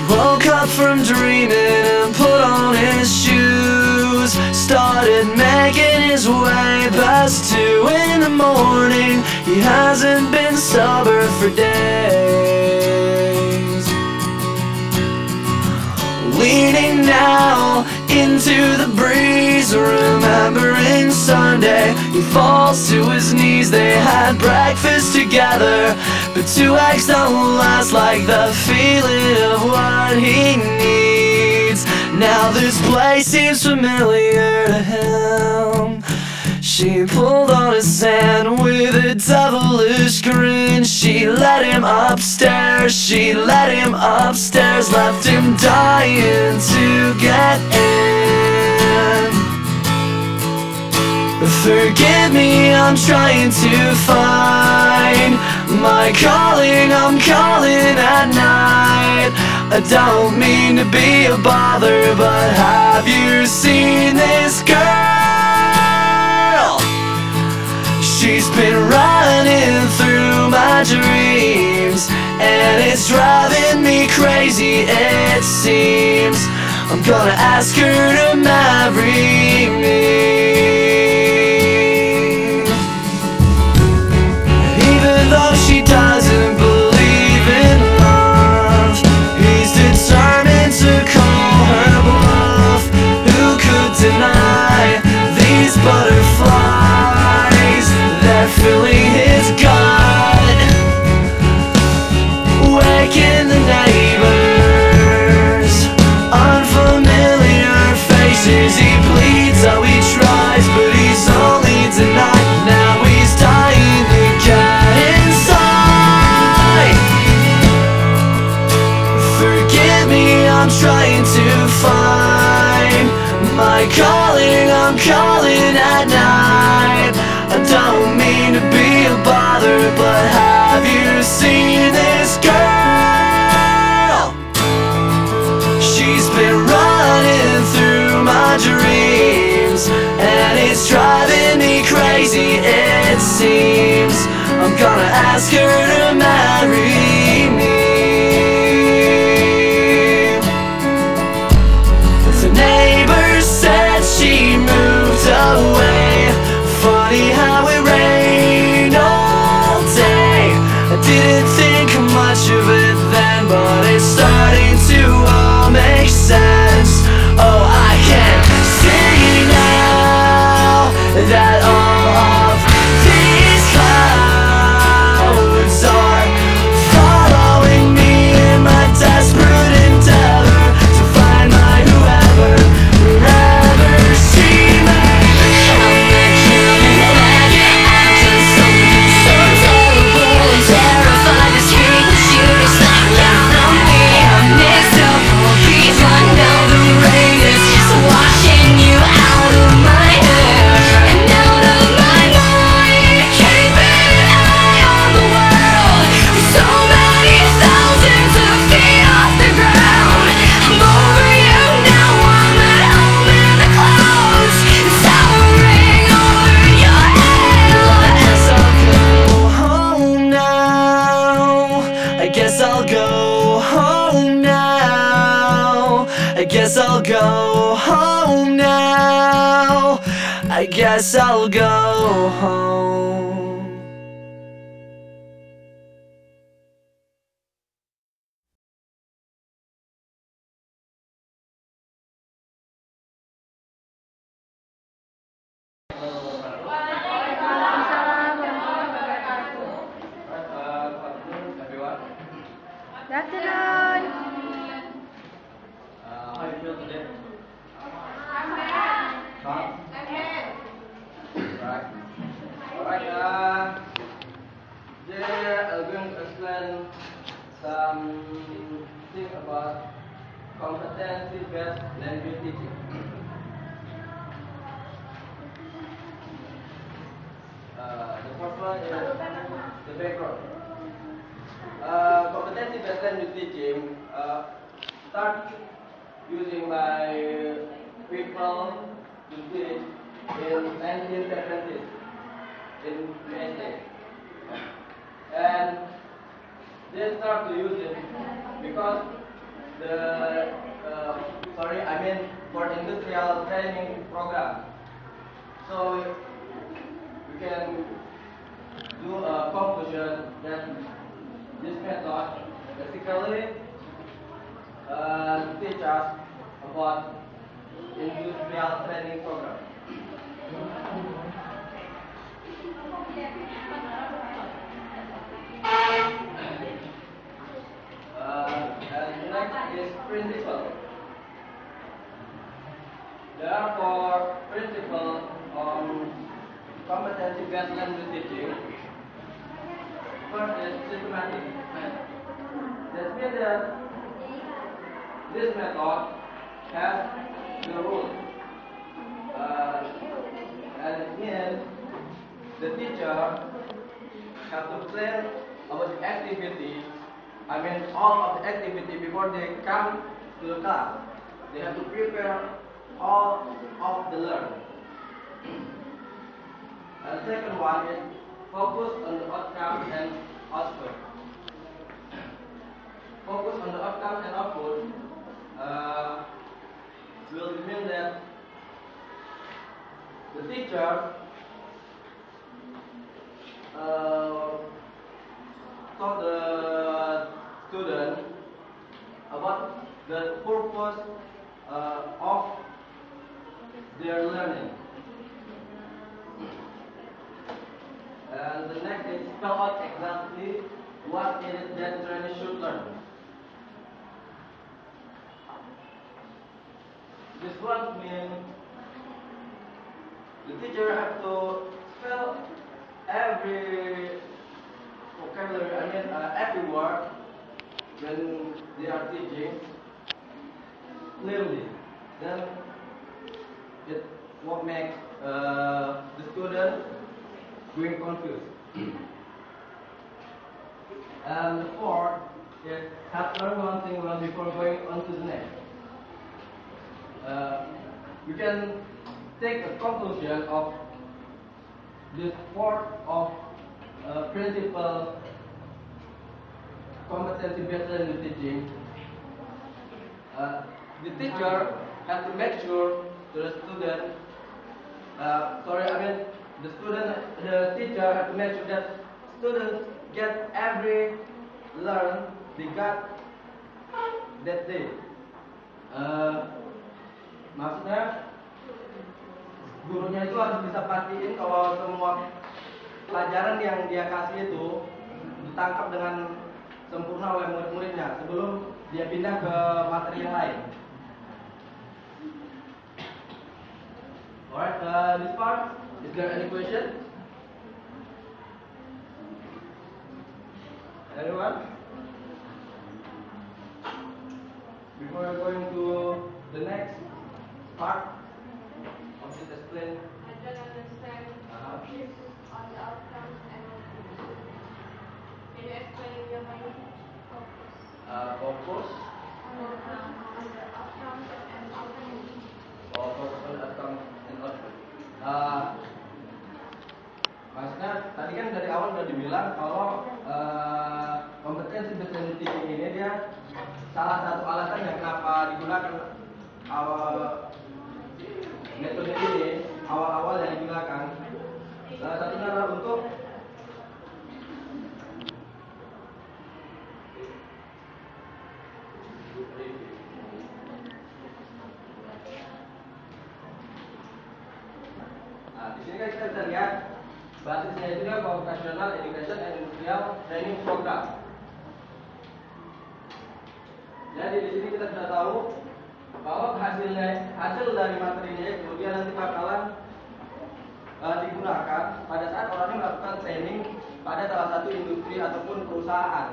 Woke up from dreaming and put on his shoes. Started making his way past 2 in the morning. He hasn't been sober for days. Leaning now into the breeze, remembering Sunday, he falls to his knees. They had breakfast together, but 2 eggs don't last like the feeling of what he needs. Now this place seems familiar to him. She pulled on his hand with a devilish grin. She let him upstairs, she let him upstairs, left him dying to get in. Forgive me, I'm trying to find my calling, I'm calling at night. I don't mean to be a bother, but have you seen this girl? She's been running through my dreams, and it's driving me crazy, it seems. I'm gonna ask her to marry me. Even though she doesn't believe in love, he's determined to call her bluff. Who could deny these butterflies? They're filling his gut, waking the neighbors. Unfamiliar faces, he pleads, oh he tries, but he's only denied. Now he's dying to get inside. Forgive me, I'm trying to find my calling, I'm calling at night. I don't mean to be a bother, but have you seen this girl? She's been running through my dreams, and it's driving me crazy, it seems. I'm gonna ask her to marry me. The neighbor said she moved away. Funny how it rained all day. I didn't think much of it then, but it's starting to all make sense. Oh, I can see now that all of these clouds are following me in my desperate endeavor to find my whoever, wherever she may be. I'm not killing that, I'm just something so terrible and terrified to scream the shooting star down on me. I'm mixed up all beats, I know the rain is just washing you out of my hair and out of my mind. Keeping an eye on the world with so many thousands of feet off the ground. I'm over you now, I'm at home in the clouds, towering over your head. I guess I'll go home now. I guess I'll go home now. I guess I'll go home. Good afternoon. How you feel today? Calm? Right. Alright, today I'm going to explain something about competency-based language teaching. The first one is the background. Competency-based language teaching start using by people to teach in 1970s in USA. And they start to use it because the I mean for industrial training program. So we can do a conclusion that this method basically teach us about industrial training program. And next is principle. There are four principles on competency-based language teaching. First is systematic. That means that this method has the rules. And it means the teacher have to plan about the activity. I mean all of the activity before they come to the class. They have to prepare all of the learning. And the second one is focus on the outcome and output. Focus on the outcome and output will mean that the teacher taught the student about the purpose of their learning. And the next is spell out exactly what it is that trainee should learn. This one means the teacher has to spell every vocabulary, every word when they are teaching clearly. Then it won't make the student going confused. And the fourth is have to learn one thing well before going on to the next. We can take a conclusion of this fourth of principle competency-based learning teaching. The teacher has to make sure to the student. The teacher has to make sure that students get every learn they got that day. Maksudnya gurunya itu harus bisa pastiin kalau semua pelajaran yang dia kasih itu ditangkap dengan sempurna oleh murid-muridnya sebelum dia pindah ke materi yang lain. Alright, this part, is there any question? Anyone? Before going to the next part of this explain. I don't understand this on the outcomes and outputs. Can you explain your mind? Focus. On the outcomes and outputs. Focus on outcome and output. Maksudnya tadi kan dari awal udah dibilang kalau kompetensi based teaching ini dia salah satu alasan yang kenapa digunakan metode ini awal-awal yang digunakan. Salah satunya adalah untuk di sini kan kita bisa lihat basisnya itu kan vocational education and industrial training program. Jadi di sini kita sudah tahu bahwa hasil dari materinya itu dia nanti bakalan digunakan pada saat orangnya melakukan training pada salah satu industri ataupun perusahaan.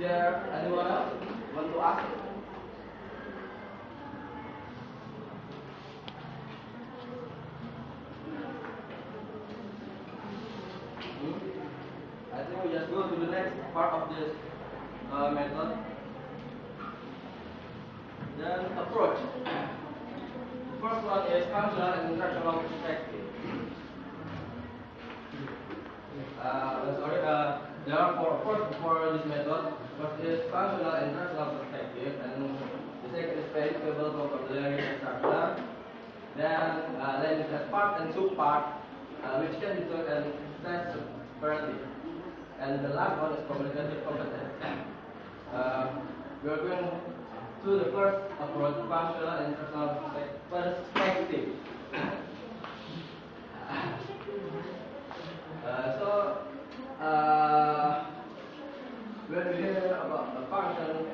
There anyone else want to ask? I think we just go to the next part of this method. Then approach. The first one is functional and instructional perspective. There are four approaches for this method. First is functional and personal perspective, and the second is predictable vocabulary and structure. Then language as part and subpart, which can be taught and assessed separately. And the last one is communicative competence. We are going to the first approach, functional and personal perspective. When we hear about the function,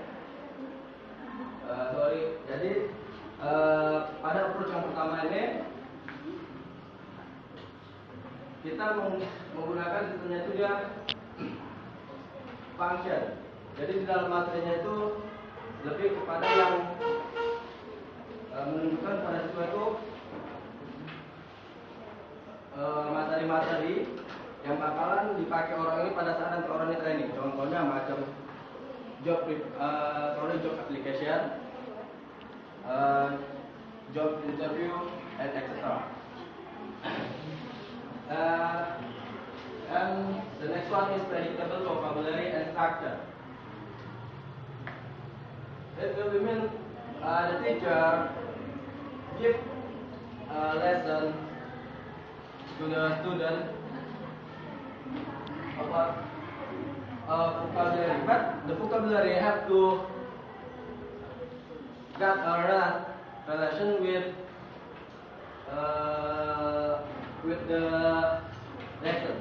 jadi pada approach yang pertama ini kita menggunakan sistemnya itu dia function. Jadi di dalam materinya itu lebih kepada yang menunjukkan pada sesuatu materi-materi yang bakalan dipakai orang ini pada saat nanti orang ini training. Contohnya macam job application, job interview, and etc. And the next one is predictable vocabulary and structure. It will mean the teacher give a lesson to the student about vocabulary, but the vocabulary have to get a relation with the lesson.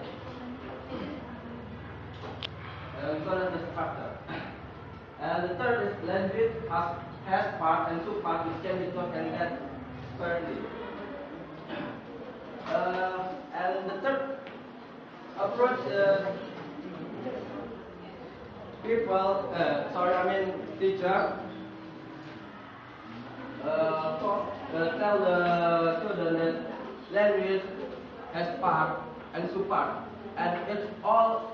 So that's the structure. And the third is language has part and subpart, which can be taught and read separately. And the third approach, teacher tell the student that language has part and subpart, and it all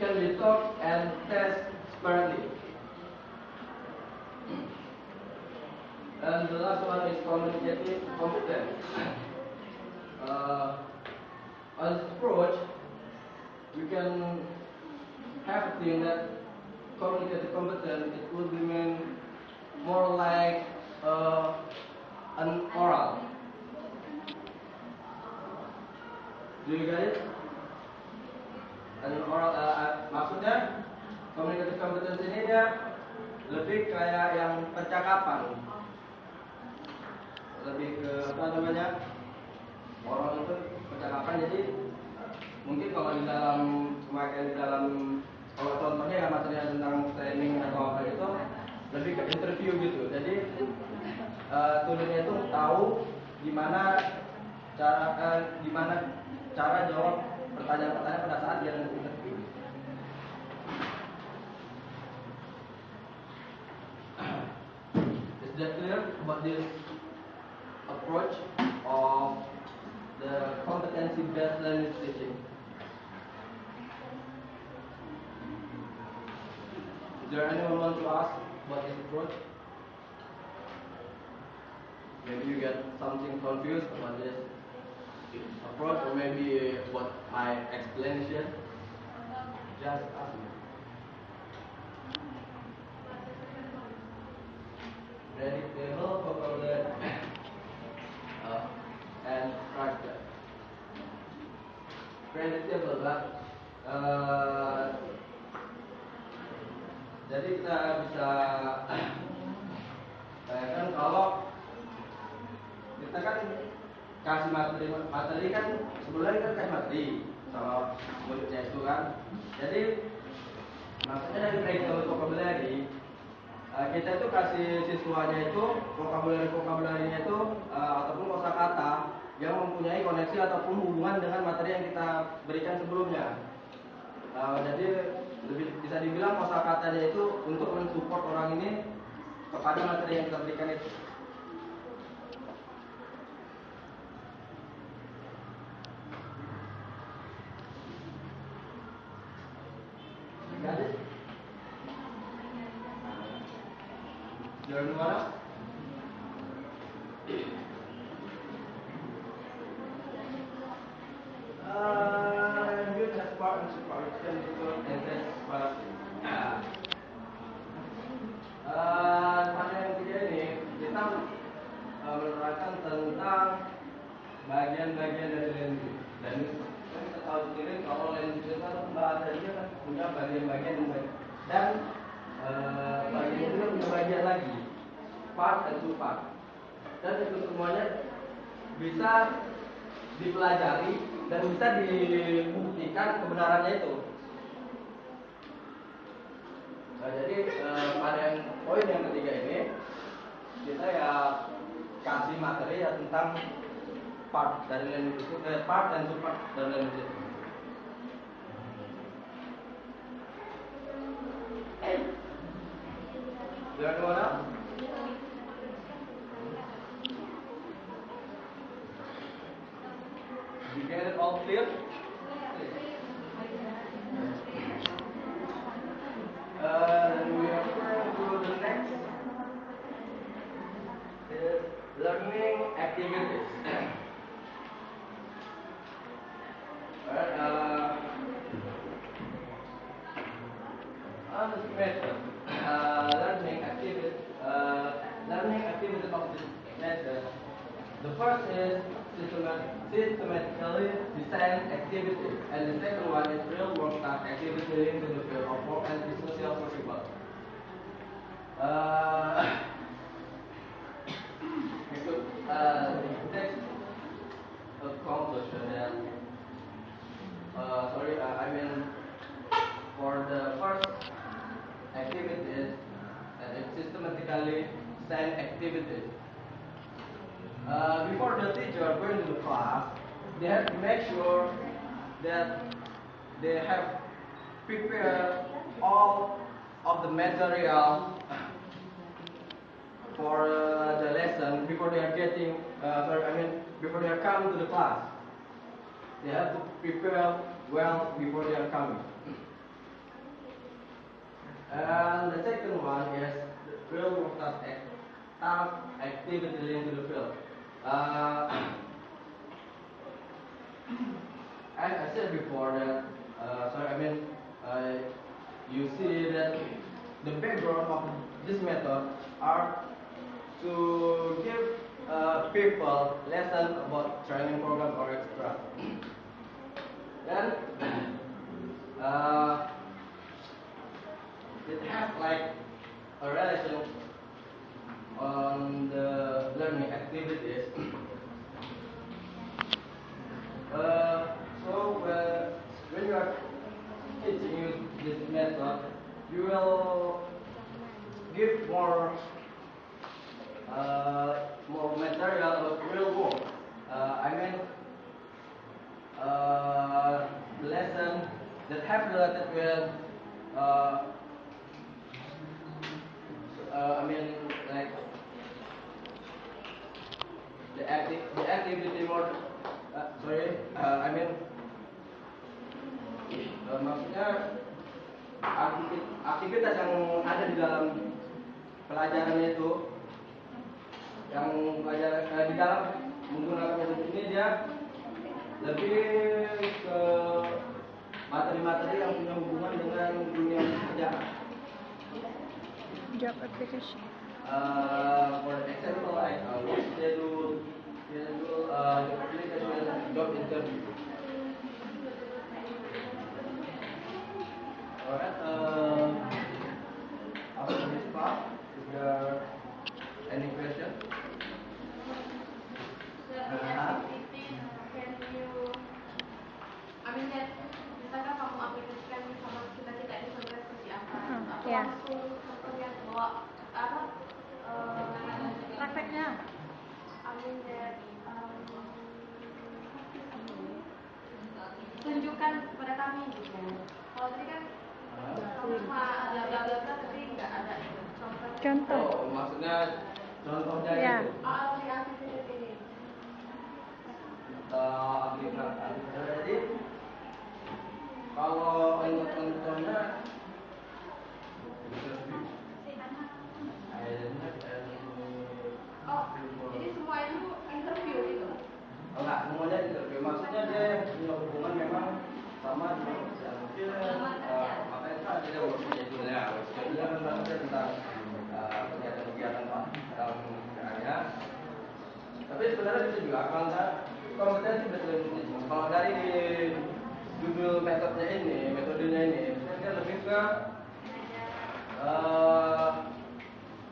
can be taught and test separately. And the last one is communicative competence. On this approach, we can have a thing that communicative competence, it would mean more like an oral. Do you get it? An oral, maksudnya communicative competence ini dia lebih kayak yang percakapan, lebih ke apa namanya, orang itu percakapan. Jadi mungkin kalau di dalam kalau contohnya ya materi tentang training atau apa gitu, lebih ke interview gitu. Jadi studentnya itu tahu gimana cara jawab pertanyaan-pertanyaan pada saat dia nanti interview. Is that clear about this approach of the competency-based language teaching? Is there anyone want to ask about this approach? Maybe you get something confused about this approach, or maybe what I explained here. Just ask me. Predictable vocabulary and structure. Predictable, but jadi kita bisa bayangkan kalau kita kan kasih materi kan sebenarnya kan kasih materi sama muridnya itu kan. Jadi maksudnya dari predictable vocabulary, kita itu kasih siswanya itu vocabulary-nya itu ataupun kosakata yang mempunyai koneksi ataupun hubungan dengan materi yang kita berikan sebelumnya. Jadi bisa dibilang kosakatanya itu untuk mensupport orang ini kepada materi yang kita berikan itu. Got it? There anyone else? Language as part part and supervision itu entes separasi. Pada yang ketiga ini kita menerangkan tentang bagian-bagian dari language. Dan kita tahu sendiri kalau language itu kan bahasa dia kan punya bagian-bagian dan bagian itu punya bagian lagi, part dan subpart. Dan itu semuanya bisa dipelajari dan bisa dibuktikan kebenarannya itu. Nah, jadi pada yang poin yang ketiga ini kita ya kasih materi ya tentang part dari language itu, part dan subpart dari language itu. Do you wanna? You get it all clear? We are going to the next is learning activities. Alright, on this method, learning activities of this method. The first is systematically design activity, and the second one is real world task activity linked to the field of work and is social possible. We could take a conclusion that I mean for the first activities that is systematically design activities. Before the teacher going to the class, they have to make sure that they have prepared all of the material for the lesson before they are before they are coming to the class. They have to prepare well before they are coming. And the second one is the real world task activity linked to the field. As I said before that, you see that the background of this method are to give people lesson about training program or extra. Then it has like a relation on the learning activities. When you are teaching you this method, you will give more material about real work. Lesson that have related with like the activity more. Maksudnya aktivitas yang ada di dalam pelajarannya itu, yang di dalam menggunakan metode ini dia lebih ke materi-materi yang punya hubungan dengan dunia pekerjaan. Job application. For example, like work schedule, job application, job interview. Alright, after this part, is there any question? Misalkan kamu aplikasikan sama kita ini sebenarnya seperti apa? Atau Ya. langsung lihat bahwa Prakteknya. Tunjukkan kepada kami gitu. Kalau tadi kan kamu cuma ada bla tapi nggak ada Contoh. Oh, maksudnya contohnya Ya. itu. aplikasi seperti ini. Aplikasi. Jadi kalau untuk contohnya Jadi semua itu interview gitu. enggak semuanya interview, maksudnya dia punya hubungan memang sama dengan juga kompetensi based learning teaching. Kalau dari judul metodenya ini, dia lebih ke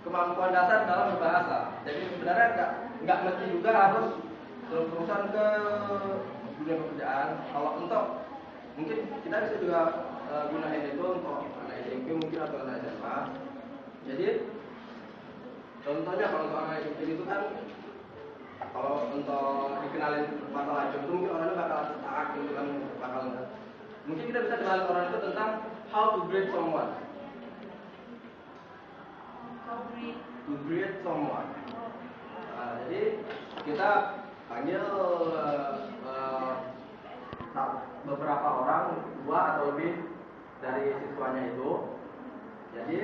kemampuan dasar dalam berbahasa. Jadi sebenarnya nggak mesti juga harus terus-terusan ke dunia pekerjaan. Kalau untuk mungkin kita bisa juga gunain itu untuk anak SMP mungkin atau anak SMA. Jadi contohnya kalau untuk anak SMP itu kan kalau untuk dikenalin masalah job itu mungkin orangnya bakal stuck gitu kan, bakal mungkin kita bisa kenalin orang itu tentang how to grade someone. To grade someone. Jadi kita panggil beberapa orang, 2 atau lebih dari siswanya itu. Jadi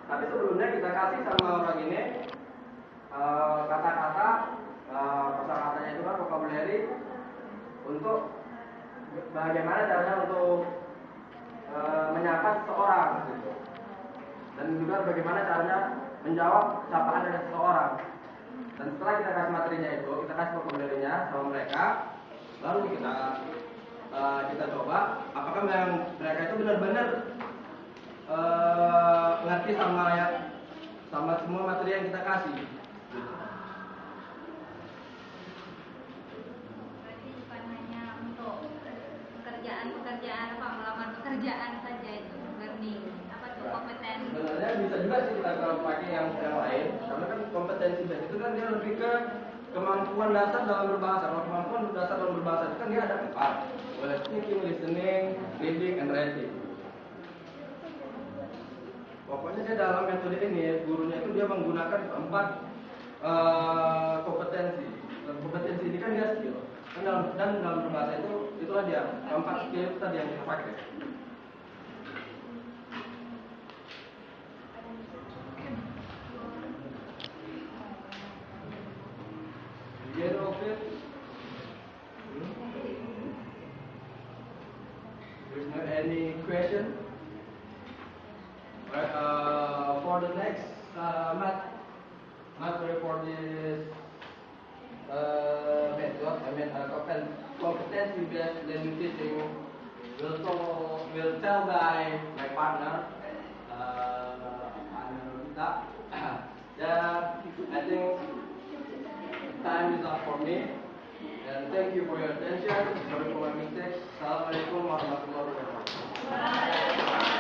tapi sebelumnya kita kasih sama orang ini kata-kata, kosakatanya itu kan vocabulary untuk bagaimana caranya untuk menyapa seseorang gitu. Dan juga bagaimana caranya menjawab sapaan dari seseorang. Dan setelah kita kasih materinya itu, kita kasih vocabulary-nya sama mereka, baru kita coba apakah mereka itu benar-benar ngerti sama semua materi yang kita kasih. Berarti bukan hanya untuk pekerjaan melamar pekerjaan saja itu learning kompetensi. Sebenarnya bisa juga sih kita pakai yang lain, karena kan kompetensi base itu kan dia lebih ke kemampuan dasar dalam berbahasa. Kalau kemampuan dasar dalam berbahasa itu kan dia ada 4, speaking, listening, reading, and writing. Pokoknya dia dalam metode ini, gurunya itu dia menggunakan 4 kompetensi. Dan kompetensi ini kan dia skill. Dan dalam berbahasa itulah dia 4 skill tadi yang kita pakai. Get off it. There's not any question. Right, for the next math for this method, competency based learning teaching will tell by my partner, Anurita. Yeah, I think time is up for me, and thank you for your attention. Sorry for my mistakes. Assalamualaikum warahmatullahi wabarakatuh.